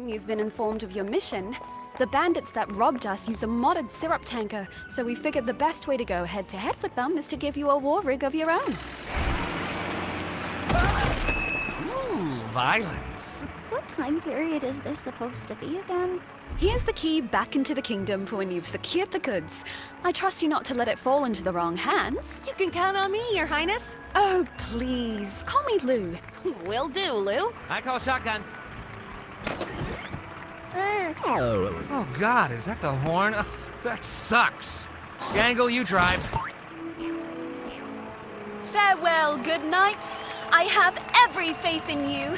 you've been informed of your mission. The bandits that robbed us use a modded syrup tanker, so we figured the best way to go head-to-head with them is to give you a war rig of your own. Ooh, violence. What time period is this supposed to be again? Here's the key back into the kingdom for when you've secured the goods. I trust you not to let it fall into the wrong hands. You can count on me, Your Highness. Oh, please. Call me Lou. Will do, Lou. I call shotgun. Oh God, is that the horn? Oh, that sucks. Gangle, you drive. Farewell, good knights. I have every faith in you.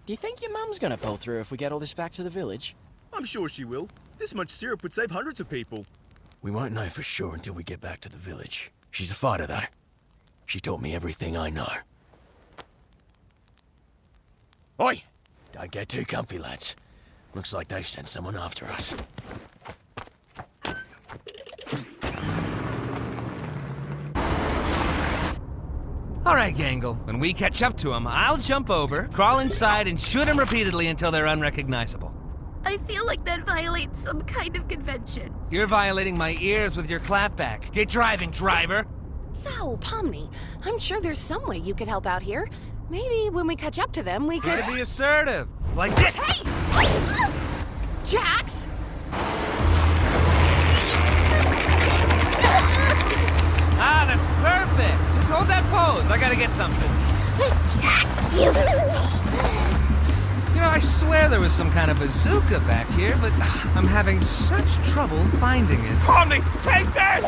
Do you think your mum's gonna pull through if we get all this back to the village? I'm sure she will. This much syrup would save hundreds of people. We won't know for sure until we get back to the village. She's a fighter, though. She taught me everything I know. Oi! Don't get too comfy, lads. Looks like they've sent someone after us. All right, Gangle. When we catch up to him, I'll jump over, crawl inside, and shoot him repeatedly until they're unrecognizable. I feel like that violates some kind of convention. You're violating my ears with your clapback. Get driving, driver. So, Pomni, I'm sure there's some way you could help out here. Maybe when we catch up to them, we could... Try to be assertive. Like this. Hey! Jax! Ah, that's perfect. Just hold that pose. I gotta get something. Jax, you... You know, I swear there was some kind of bazooka back here, but I'm having such trouble finding it. Pomni, take this!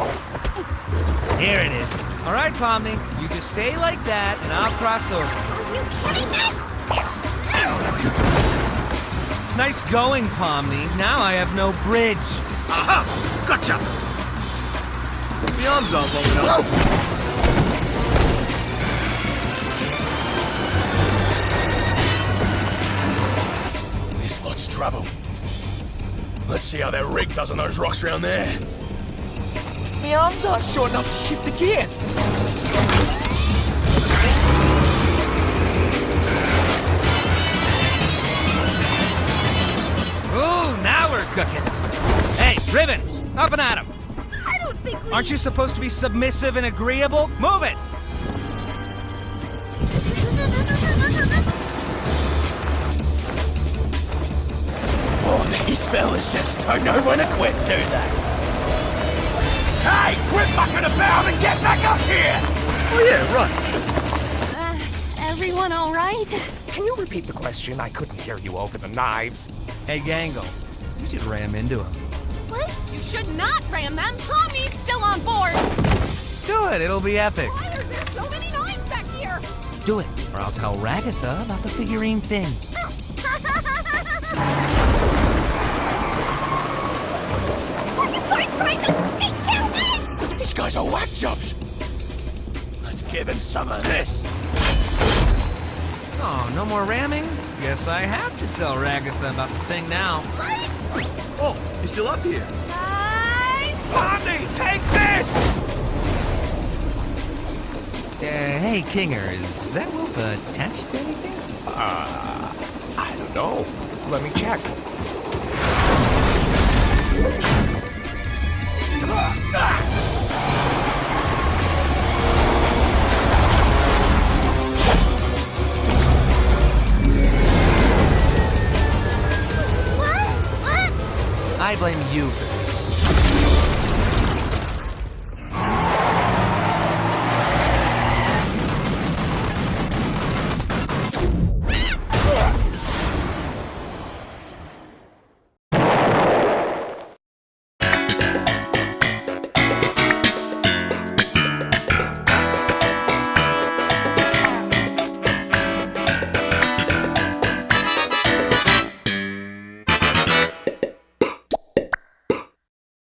Here it is. All right, Pomni, you just stay like that, and I'll cross over. Are you kidding me? Nice going, Pomni. Now I have no bridge. Aha! Gotcha! The arms aren't long enough. This lot's trouble. Let's see how that rig does on those rocks around there. My arms aren't short enough to shift the gear. Ooh, now we're cooking. Hey, Ribbons, up and at 'em. I don't think we... Aren't you supposed to be submissive and agreeable? Move it! Oh, these fellas just don't know when to quit, do they? Hey, quit mucking about and get back up here! Oh yeah, right. Everyone all right? Can you repeat the question? I couldn't hear you over the knives. Hey, Gangle, you should ram into him. What? You should not ram them. Pomni's still on board. Do it, it'll be epic. Why are there so many knives back here? Do it, or I'll tell Ragatha about the figurine thing. Are you guys trying to kill me? These guys are whack jobs. Let's give him some of this. Oh, no more ramming? Guess I have to tell Ragatha about the thing now. Oh, you're still up here. Guys! Pomni, take this! Hey, Kinger, is that rope attached to anything? I don't know. Let me check. I blame you for this.